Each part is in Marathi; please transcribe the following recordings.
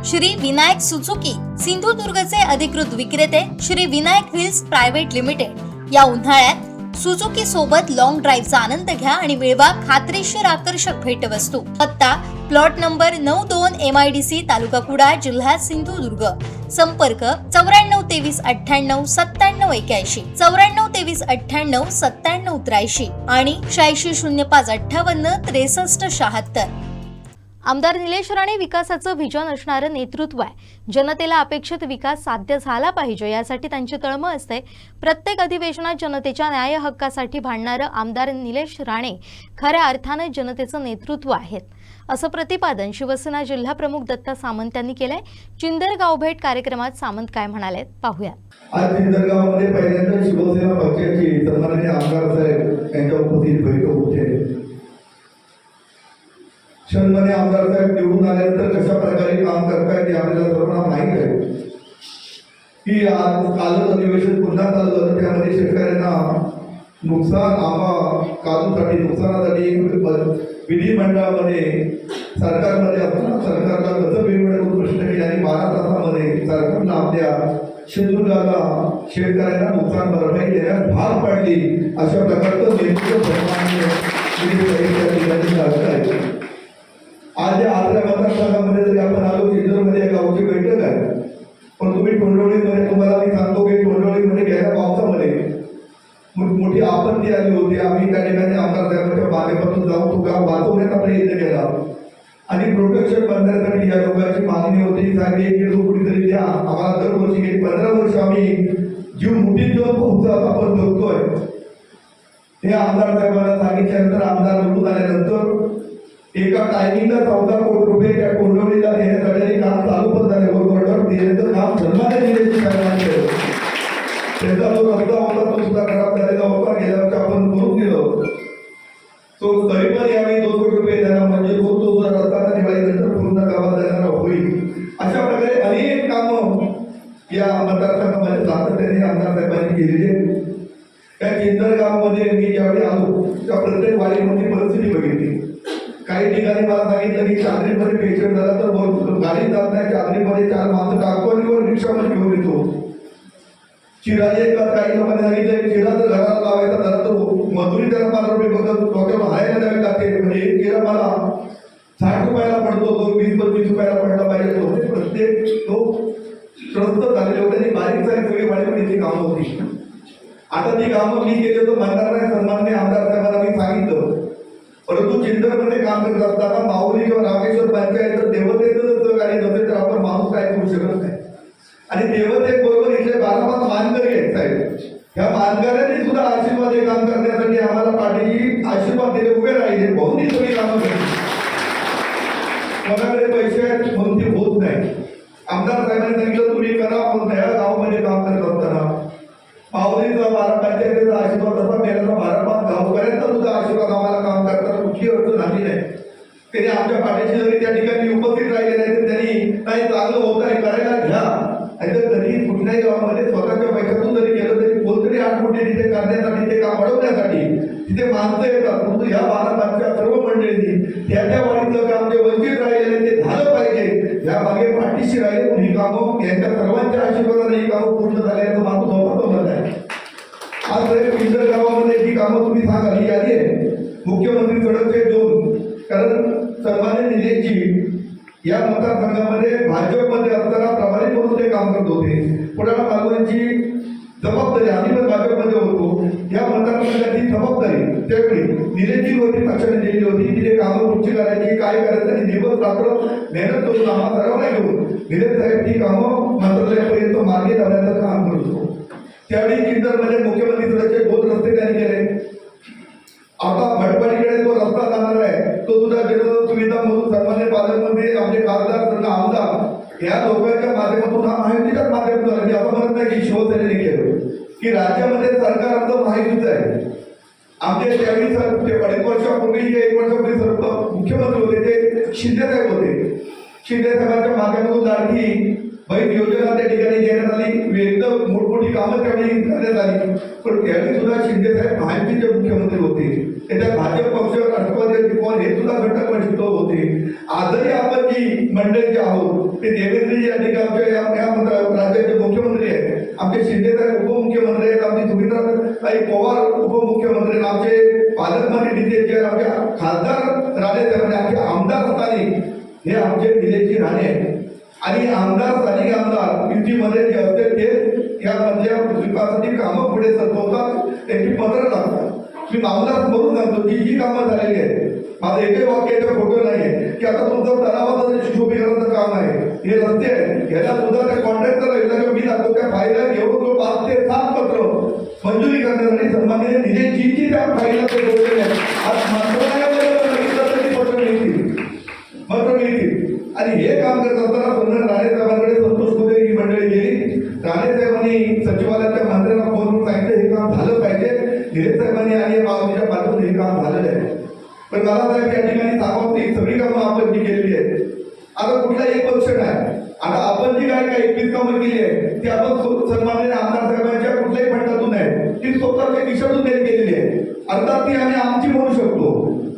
श्री विनायक सुझुकी सिंधुदुर्गचे अधिकृत विक्रेते Shri Vinayak wheels private limited या उन्हाळ्यात सुझुकी सोबत लॉंग ड्राईव्हचा आनंद घ्या आणि मिळवा खात्रीशीर आकर्षक भेटवस्तू। पत्ता प्लॉट नंबर 92 MIDC तालुका कुडाळ जिल्हा सिंधुदुर्ग। संपर्क 94 23 98 97 81 94 23 98 97 83 आणि 86 05 58 63 76। आमदार निलेश राणे विकासाचं व्हिजन असणारं नेतृत्व आहे। जनतेला अपेक्षित विकास साध्य झाला पाहिजे यासाठी त्यांची तळमळ असते। प्रत्येक अधिवेशनात जनतेच्या न्याय हक्कासाठी भांडणारं आमदार निलेश राणे खऱ्या अर्थाने जनतेचं नेतृत्व आहेत, असं प्रतिपादन शिवसेना जिल्हा प्रमुख दत्ता सामंत यांनी केलंय। चिंदरगाव भेट कार्यक्रमात सामंत काय म्हणाले पाहूया। आज चिंदरगावमध्ये पहिल्यांदा शिवसेना पक्षाची सन्माननीय आमदार साहेब यांच्या उपस्थितीत बैठक होते। क्षणमध्ये आमदार साहेब निवडून आल्यानंतर कशा प्रकारे काम करतायत हे आपल्याला सर्वांना माहीत आहे की आज कालच अधिवेशन पुन्हा चालू झालं, त्यामध्ये शेतकऱ्यांना नुकसान काजूसाठी नुकसानासाठी विधिमंडळामध्ये सरकारमध्ये असताना सरकारला कसं वेगवेगळे प्रश्न केले आणि 12 तासामध्ये सरकारला आपल्या शेतकऱ्याला नुकसान भरपाई देण्यास भाग पाडली, अशा प्रकारचं नेतृत्व आहे। आज या आपल्या मतदारसंघामध्ये जरी आपण आलो, चिंचवडमध्ये गावची बैठक आहे, पण तुम्ही टोंडवळीमध्ये तुम्हाला मी सांगतो की टोंडवळीमध्ये गेल्या पावसामध्ये मोठी आपत्ती आली होती। आम्ही त्या ठिकाणी आमदार साहेबांच्या माध्यमातून जाऊन तो गाव वाचवण्याचा प्रयत्न केला आणि प्रोटेक्शन करण्यासाठी या लोकांची मागणी होती, सांगली 1 कोटी तरी द्या आम्हाला। दरवर्षी गेली 15 वर्ष आम्ही जीव मुठीत घेऊन पोहोचत आपण जगतोय। हे आमदार साहेबांना सांगितल्यानंतर आमदार निवडून आल्यानंतर एका टायमिंगला 14 कोटी रुपये त्या कोंडवळीला देण्यासाठी काम चालू पण झाले। बरोबर देण्याचं काम सन्मान्य दिलेली साहेबांनी केलं। त्याचा जो रस्ता होता तो सुद्धा खराब झालेला होता, गेल्या वर्षी आपण करून दिलं तो, तरी पण यावेळी 2 कोटी रुपये देणार म्हणजे तो रस्ता दिवाळीनंतर पूर्ण गावात देणारा होईल। अशा प्रकारे अनेक कामं या मतदारसंघामध्ये सातत्याने आमदार साहेबांनी केलेली आहे। त्या चिंचवडगावमध्ये मी ज्यावेळी आलो त्या प्रत्येक वाडीमध्ये परिस्थिती बघितली। काही ठिकाणी मला सांगितलं की चांदणीमध्ये पेशंट झाला तर गाडी जात नाही, चांदणीमध्ये 4 माणसं टाकतो आणि वर रिक्षामध्ये घेऊन येतो। चिराजे काही लोकांनी सांगितलं चिरा जर घराला लावायचा झाला तर मजुरी त्याला 5 रुपये बघत डोक्यावर हायला द्यावी लागते, म्हणजे एक चिरा मला 60 रुपयाला पडतो, तो 20-25 रुपयाला पडला पाहिजे। तो प्रत्येक तो त्रस्त झालेले होते, बारीक सारीक सगळी वाडीमध्ये कामं होती। आता ती कामं मी केली तर म्हणणार नाही, सन्माननीय आमदार साहेबांना मी सांगितलं, परंतु चिंचवडमध्ये काम करत असताना माऊली किंवा रामेश्वर पंचायत तर देवतेचं सहकार्य नसेल तर आपण माणूस काय करू शकत नाही। आणि देवतेबरोबर इथले 12 मानकरी आहेत साहेब, ह्या मानकऱ्यांनी सुद्धा आशीर्वाद हे काम करण्यासाठी आम्हाला पाठीशी आशीर्वाद दिले, उभे राहिले, बहुत ही सगळी कामं केली। कोणाकडे पैसे आहेत म्हणून ती होत नाही। आमदार साहेबांनी सांगितलं तुम्ही करा, पण या गावामध्ये काम करत असताना माऊलीचा 12 पंचायतीचा आशीर्वाद असा मेल्याचा 12 गावकऱ्यांचा सुद्धा आशीर्वाद आम्हाला काम करताना कुठली अडचण झाली नाही। त्यांनी आमच्या पाठीशी जरी त्या ठिकाणी उपस्थित राहिले नाही तर त्यांनी नाही चांगलं होत आहे करायला घ्या, आणि जर कधी कुठल्याही गावामध्ये स्वतःच्या पैशातून जरी गेलं तरी कोणतरी 8 कोटी तिथे करण्यासाठी, ते काम वाढवण्यासाठी तिथे माणसं येतात। परंतु ह्या 12 सर्व मंडळींनी त्या वाडीचं काम जे वंचित राहिलेले ते झालं पाहिजे, या मागे पाठीशी राहिले म्हणून ही कामं यांच्या सर्वांच्या आशीर्वादाने ही कामं पूर्ण झाल्याचं माझं स्वतःचं मत आहे। आज चिंचवड गावामध्ये ही कामं तुम्ही सांगा, ही यादी आहे मुख्यमंत्री सडकचे 2, कारण सन्मान्य निलेशजी या मतदारसंघामध्ये भाजपमध्ये असताना प्रभारी म्हणून ते काम करत होते। पुण्याला मागवायची जबाबदारी, आम्ही पण भाजपमध्ये होतो, या मतदारसंघाची जबाबदारी त्यावेळी निलेशजी होती, पक्षाने दिलेली होती। तिथे कामं कुठची करायची, काय करायचं, आणि दिवस रात्र मेहनत करून आम्हाला सर्वांना घेऊन निलेश साहेब ही कामं मंत्रालयापर्यंत मार्गी लावण्याचं काम करतो। त्यावेळी चिंचवडमध्ये मुख्यमंत्री सडकचे 2 रस्ते त्यांनी केले। आता भटपाडीकडे जो रस्ता जाणार आहे तो सुद्धा जन सुविधा म्हणून सन्मान्य पालकमंत्री आमचे खासदार आमदार या लोकांच्या माध्यमातून हा माहितीच्याच माध्यमातून आहे। असं म्हणत नाही की शिवसेनेने केलं, की राज्यामध्ये सरकार आमचं माहितीच आहे। आमचे त्यावेळी ते 2.5 वर्षापूर्वी 1 वर्षापूर्वी मुख्यमंत्री होते ते शिंदे साहेब होते, शिंदे साहेबांच्या माध्यमातून लाडकी बहीण योजना त्या ठिकाणी देण्यात आली, एकदम मोठमोठी कामं त्यावेळी करण्यात आली. पण त्यावेळी सुद्धा शिंदे साहेब महायुतीचे मुख्यमंत्री होते, त्याच्यात भाजप पक्ष, राष्ट्रवादी पवार हे सुद्धा घटक वंचित होते. आजही आपण जी मंडळी आहोत ते देवेंद्रजी या ठिकाणी आमच्या राज्याचे मुख्यमंत्री आहेत, आमचे शिंदे साहेब उपमुख्यमंत्री आहेत, आमची सुमित्राताई पवार उपमुख्यमंत्री आहेत, आमचे पालकमंत्री नितेश जैन, आमचे खासदार राणे साहेब, आमचे आमदार स्थानिक हे आमचे निलेशजी राणे आहेत. आणि आमदार स्थानिक आमदार युतीमध्ये जे असते ते या मधल्या विकासाची कामं पुढे सरकवतात, त्यांची पत्र लागतात. मी मामूलाच म्हणून सांगतो की ही कामं झालेली आहेत. माझं एकही वाक्याचा फोटो नाही आहे की आता तुमचं तलावाचं सुशोभीकरणाचं काम आहे, हे रस्ते आहे, याला सुद्धा त्या कॉन्ट्रॅक्टर मी दाखवतो त्या फाईलला एवढं 5 ते 7 पत्र मंजुरी करण्यासाठी सन्माननीय निलेशजींची त्या फाईलला ते जोडलेले आहेत. आज मंत्रालयामध्ये बघितलं तर ती पत्र मिळतील. आणि हे काम करत असताना पंधरा राणे साहेबांकडे संतोष कुटे ही मंडळी गेली. राणे साहेबांनी सचिवालयाच्या मंत्र्यांना फोन करून सांगितलं हे काम झालं पाहिजे. निलेश साहेबांनी आणि मागणीच्या पाठवून हे काम झालेलं आहे. पण मला साहेब या ठिकाणी सांगावं ती सगळी कामं आपण जी केलेली आहेत. आता कुठला एक पक्ष नाही, आता आपण जी काय 21 कामं केली आहे ती आपण सन्माननीय आमदार साहेबांच्या कुठल्याही फंडातून आहे, ती स्वतःच्या खिशातून केलेली आहे. अर्थात ती आम्ही आमची म्हणू शकतो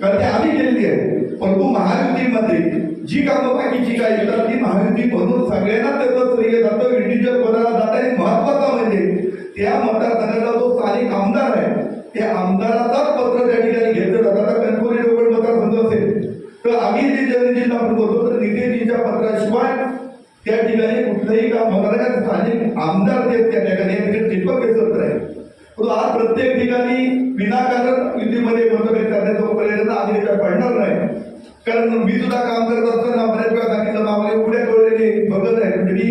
कारण ते आम्ही केलेली आहे. परंतु महायुतीमध्ये जी कामं बाकीची काय येतात ती महायुती म्हणून सगळ्यांना त्याचं श्रेय जातं, इंडिव्हिज्युअल पदाला जातं. आणि महत्वाचं म्हणजे त्या मतदारसंघाचा जो स्थानिक आमदार आहे त्या आमदाराचाच पत्र त्या ठिकाणी घेतलं जातं. आता कणकवली देवगड मतदारसंघ असेल तर आम्ही जे जनतेला आपण बोलतो तर नितेशजींच्या पत्राशिवाय त्या ठिकाणी कुठलंही काम होणार नाही. स्थानिक आमदार ते त्या ठिकाणी टिपक घेतलं आहे. तो आज प्रत्येक ठिकाणी विनाकारण युतीमध्ये मतभेद करण्याचा प्रयत्न आम्ही त्याच्यात पडणार नाही. कारण मी सुद्धा काम करत असताना बऱ्याच वेळा सांगितलं आम्हाला एवढ्या कळलेले बघत आहे. म्हणजे मी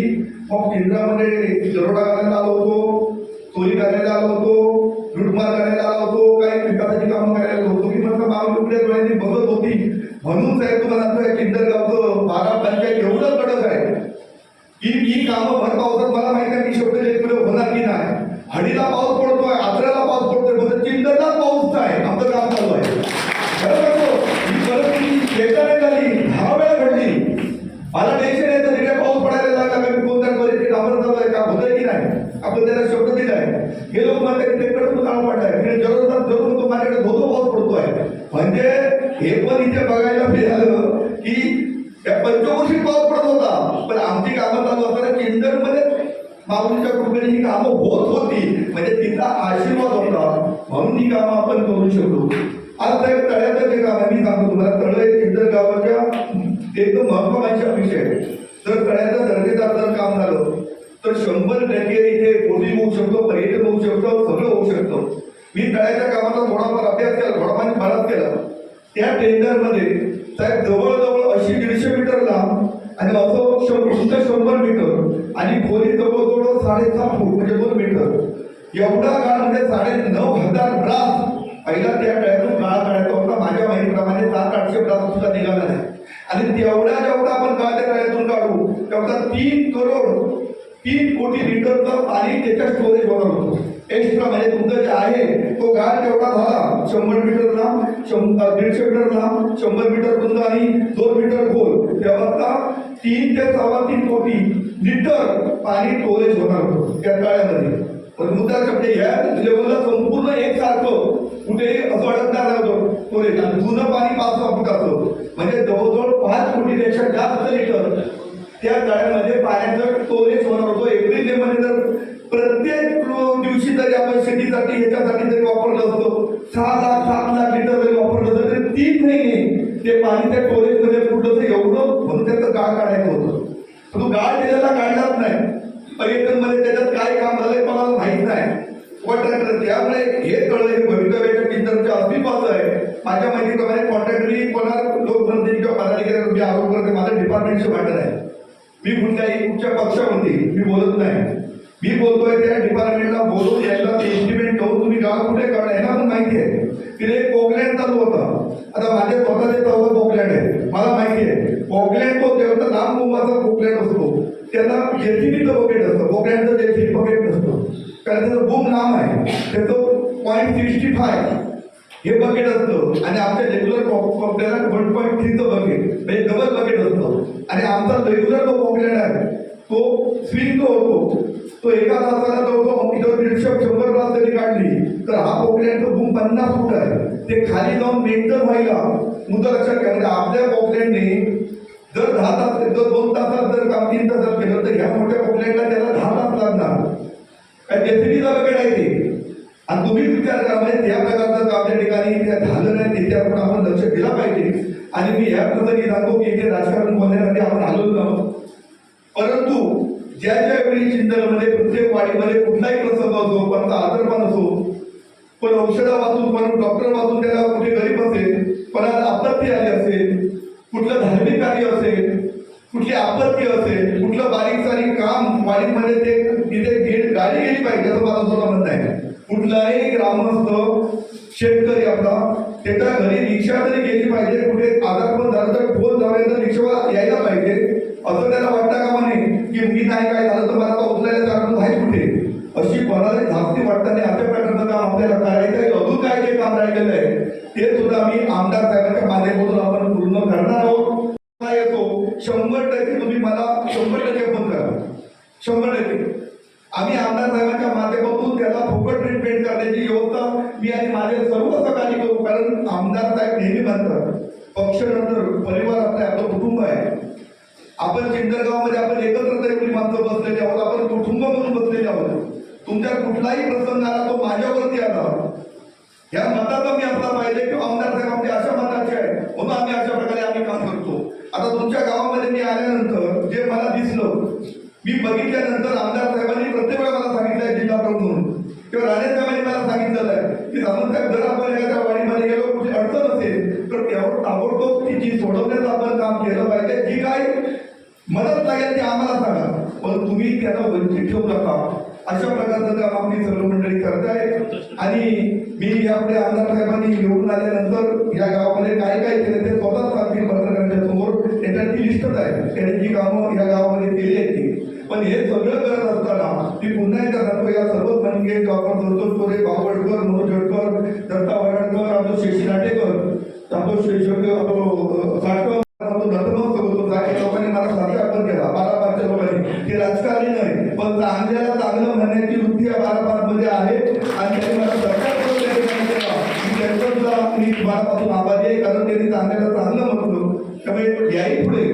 मग केंद्रामध्ये दरोडा करायला आलो होतो, चोरी करायला आलो होतो, लुटमार करायला आलो होतो, काही विकासाची कामं करायला आलो होतो. मी म्हटलं मागणी एवढ्या डोळ्यांनी बघत होती. म्हणून साहेब तुम्हाला सांगतोय किंदरगावचं 12 पंचायत एवढं कडक आहे की ही कामं भर पावसात मला माहिती आहे की शब्द एक होणार की नाही. हडीला पाऊस पडतोय, आचऱ्याला पाऊस पडतोय, म्हणजे चिंतनात पाऊस आहे. आमचं काम चालू आहे. ही परिस्थिती एकाने झाली 10 वेळा घडली. मला टेन्शन येतं तिथे पाऊस पडायला लागला का कोणत्या परिस्थिती कामं चालू आहे का होतंय की नाही. आपण त्याला शब्द दिलाय. हे लोक म्हणतात की तिकडे काळ पडलाय, जरूर तो माझ्याकडे धोधो पाऊस पडतोय. म्हणजे हे पण इथे बघायला मिळालं की पंचवर्षी पाऊस पडत होता पण आमची कामं चालू असताना केंद्रमध्ये माऊलीच्या कृपेने ही कामं होत होती. म्हणजे तिचा आशीर्वाद होता म्हणून ही कामं आपण करू शकतो. आज साहेब तळ्याचं जे काम आहे मी सांगतो तुम्हाला, तळ हे केंद्र गावाच्या एकदम महत्वाचा विषय. जर तळ्याचं दर्जेदार जर काम झालं तर 100% इथे बोली होऊ शकतो, पर्यटन होऊ शकतं, सगळं होऊ शकतं. मी तळ्याच्या कामाचा थोडाफार अभ्यास केला, थोडाफार बराच केला. त्या टेंडरमध्ये साहेब जवळजवळ 80-150 मीटर लांब आणि असं 100 मीटर आणि खोली जवळजवळ 7.5 फूट म्हणजे 2 मीटर एवढा गाळ म्हणजे 9,500 ब्रास पहिला त्या टळ्यातून गाळ काढायचा होता. माझ्या माहितीप्रमाणे 700-800 ब्रास सुद्धा निघाला नाही. आणि जेवढा आपण गाळ त्या टळ्यातून काढू तेवढा 3 कोटी लिटरचं पाणी त्याच्या स्टोरेज होणार होतं एक्स्ट्रा. म्हणजे तुमचं जे आहे तो गाळ तेवढा झाला 100 मीटर लांब, 150 मीटर लांब, 100 मीटर रुंद आणि 2 मीटर खोल. तेव्हा 3 ते 3.25 कोटी लिटर पाणी स्टोरेज होणार होतं त्या तळ्यामध्ये. पण मुद्दा शब्द या लेवलला संपूर्ण एकसारखं कुठेही असं अडकणार नव्हतं स्टोरेज. जुनं पाणी 5-6 फुटाचं म्हणजे जवळजवळ 5 कोटीपेक्षा जास्त लिटर त्या तळ्यामध्ये पाण्याचं स्टोरेज होणार होतं. एप्रिल मे मध्ये जर प्रत्येक दिवशी जरी आपण शेतीसाठी ह्याच्यासाठी जरी वापरलं असतं 6 लाख लिटर जरी वापरलं असतं तरी 3 महिने ते पाणी त्या स्टोरेज मध्ये पुरलं एवढं. म्हणून त्याचं गाळ काढायचं होतं. तो गाळ त्याला काढलाच नाही. पर्यटन मध्ये त्याच्यात काय काम झालंय मला माहित नाही. त्यामुळे हे कळलं हे भवितव्याच्या केंद्राचे अस्तित्वाचं आहे. माझ्या माहितीप्रमाणे कॉन्ट्रॅक्टरी कोणा लोकप्रतिनिधी किंवा पदाधिकारी आरोप करते माझं डिपार्टमेंटचं मॅटर आहे. मी कुठच्या पक्षामध्ये मी बोलत नाही. मी बोलतोय त्या डिपार्टमेंटला बोलून यायला एस्टिमेट करून तुम्ही गाव कुठे काढा याला पण माहिती आहे. तिथे पोकलँड चालू होता. आता माझ्या स्वतःचे 14 पोकलँड आहे मला माहिती आहे. पोकलँड तो तेवढा लांब मुंबाचा पोकलँड असतो त्याला जेसीबीचं बकेट असतं. पोकलँडचं जेसीबी बकेट नसतं कारण त्याचं बूम लांब आहे. त्याचं 0.65 हे बकेट असतं आणि आमच्या रेग्युलर पॉपलेला 1.3चं बकेट म्हणजे डबल बकेट असतं आणि आमचा रेग्युलर जो पॉपलेट आहे तो स्विंग जो होतो तो एका तासाला जवळजवळ 150 ग्लास जरी काढली तर हा पॉपलेट बूम 50 फूट आहे. ते खाली जाऊन मेंटेन व्हायला मुद्दा लक्षात घ्या. म्हणजे आपल्या पॉपलेटने जर 10 तास जर 2 तासात जर काम 3 तासात केलं तर ह्या मोठ्या पॉपलेटला त्याला 10 तास लागणार. काय जेसीबीचा बकेट आहे ते. आणि तुम्ही विचार करा म्हणजे त्या प्रकारचं काम त्या ठिकाणी झालं नाही त्याच्यावर आपण लक्ष दिला पाहिजे. आणि मी ह्या प्रसंगी सांगतो की इथे राजकारण बोलण्यासाठी आपण आलो नव्हतो, परंतु ज्या ज्या वेळी चिंतनमध्ये प्रत्येक वाडीमध्ये कुठलाही प्रसंग असो, कोणता आजारपण असो, पण औषधा वाचून पण डॉक्टर वाचून त्याला कुठे गरीब असेल, कोणाला आपत्ती आली असेल, कुठलं धार्मिक कार्य असेल, कुठली आपत्ती असेल, कुठलं बारीक सारीक काम वाडीमध्ये ते तिथे गाडी गेली पाहिजे असं मला स्वतः म्हणणं आहे. कुठलाही ग्रामस्थ शेतकरी आपला त्याच्या घरी रिक्षा तरी गेली पाहिजे. कुठे आजारपण झालं तर फोन लावायला रिक्षावाला यायला पाहिजे. असं त्याला वाटतं का म्हणे की मी नाही काय झालं तर मला उचलायला कारण आहे कुठे, अशी कोणाला धास्ती वाटताना अशा प्रकारचं काम आपल्याला करायचं आहे. अजून काय जे काम राहिलेलं आहे ते सुद्धा मी आमदार साहेबांच्या माध्यमातून आपण पूर्ण करणार आहोत. काय येतो 100% तुम्ही मला 100% फोन करा. 100% आम्ही आमदार साहेबांच्या माध्यमातून त्याला फुकट ट्रीटमेंट करण्याची व्यवस्था मी आणि माझे सर्व सहकारी करू. कारण आमदार साहेब नेहमी म्हणतात पक्ष नंतर परिवार आपलं कुटुंब आहे. आपण चिंतनगावमध्ये आपण एकत्र एवढी माणसं बसलेली आहोत, आपण कुटुंब म्हणून बसलेले आहोत. तुमच्या कुठलाही प्रसंग आला तो माझ्यावरती आला या मताचा मी असला पाहिजे की आमदार साहेब आमचे अशा मताचे आहे म्हणून आम्ही अशा प्रकारे आम्ही काम करतो. आता तुमच्या गावामध्ये मी आल्यानंतर जे मला दिसलं मी बघितल्यानंतर आमदार साहेबांनी प्रत्येक वेळा मला सांगितलं आहे जिल्हा प्रमुख म्हणून किंवा राणे साहेबांनी मला सांगितलेलं आहे की सामंतसाहेब जर आपण एखाद्या वाडीमध्ये गेलो कुठे अडचण असेल तर त्यावर ताबडतोब ती सोडवण्याचं आपण काम केलं पाहिजे. जी काय मदत लागेल ती आम्हाला सांगा, पण तुम्ही त्याला वंचित ठेवू नका. अशा प्रकारचं काम आपली सर्व मंडळी करताय. आणि मी यापुढे आमदार साहेबांनी निवडून आल्यानंतर या गावामध्ये काय काय केलं ते स्वतःच सांगतील पत्रकारांच्या समोर. त्याच्यात ती लिस्टच आहे त्यांनी जी कामं या गावामध्ये केली आहेत ती. पण हे सगळं करत असताना मी पुन्हा एकदा सांगतो या सर्व म्हणजे डॉक्टर संतोष कोरे, बावडकर, मनोज जडकर, दत्ता वडकर, आमचं शेषी नाटेकर, संतोष साठकर, लोकांनी मला साथी अर्पण केला. 12 लोकांनी ते राजकारणी नाही पण चांगल्याला चांगलं म्हणण्याची वृत्ती या 12 मध्ये आहे. आणि त्यांनी मला सरकार त्यांचा सुद्धा मी 12 आभारी आहे कारण त्यांनी चांगल्याला चांगलं म्हटलं. त्यामुळे याही पुढे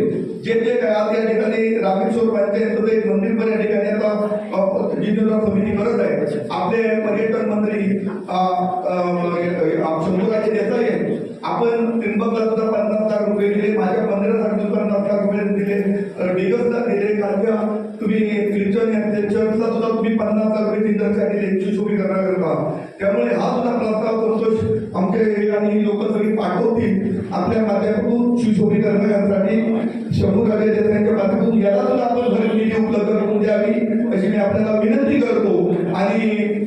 जे जे काय आज या ठिकाणी रामेश्वर पंचायतचं एक मंदिर पण या ठिकाणी आता जिल्हा समिती करत आहे. आपले पर्यटन मंत्री शंभूराजे देसाई आहेत. आपण त्रिंबकला सुद्धा 50 लाख रुपये दिले, माझ्या मंदिरासाठी 50 लाख रुपये दिले, डिगसला दिले, कालच्या तुम्ही ख्रिश्चन चर्चला सुद्धा तुम्ही 50 लाख रुपये दिले त्यांची सुशोभीकरण करता. त्यामुळे हा सुद्धा प्रस्ताव संतोष आमचे आणि लोक सगळी पाठवतील आपल्या माध्यमातून सुशोभीकरणासाठी. शंभूराजे देसाईंच्या माध्यमातून याला सुद्धा आपण भरीव निधी उपलब्ध करून द्यावी अशी मी आपल्याला विनंती करतो. आणि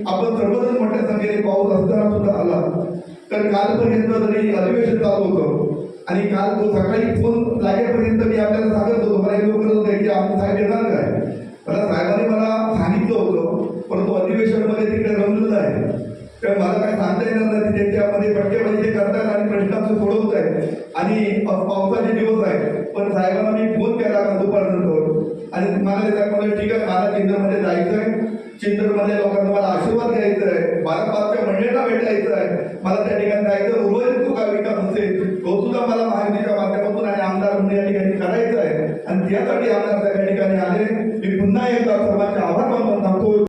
आपण सर्वजण मोठ्या संख्येने पाऊस असताना सुद्धा आला तर कालपर्यंत जरी अधिवेशन चालू होतं आणि काल तो सकाळी फोन लागेपर्यंत मी आपल्याला सांगत होतो मला लोक करत होते की आम्ही साहेब येणार काय. मला साहेबांनी मला सांगितलं होतं परंतु अधिवेशनमध्ये तिकडे रमलेलं आहे तर मला काय सांगता येणार नाही. त्याच्यामध्ये पट्टेबाजी करतायत आणि प्रश्नांचं सोडवत आहेत आणि पावसाचे दिवस आहेत. पण साहेबांना मी फोन केला दुपारनंतर आणि मला ते सांगितलं ठीक आहे मला चिंतनमध्ये जायचं आहे, चिंतनमध्ये लोकांना मला आशीर्वाद द्यायचा आहे, 12 मंडळींना भेटायचं आहे, मला त्या ठिकाणी जायचं. उर्वरित जो काय विकास असेल तो सुद्धा मला महायुतीच्या माध्यमातून आणि आमदार म्हणून या ठिकाणी करायचं आहे. आणि त्यासाठी आमदार त्या ठिकाणी आले. मी पुन्हा एकदा सर्वांचे आभार मानून सांगतो.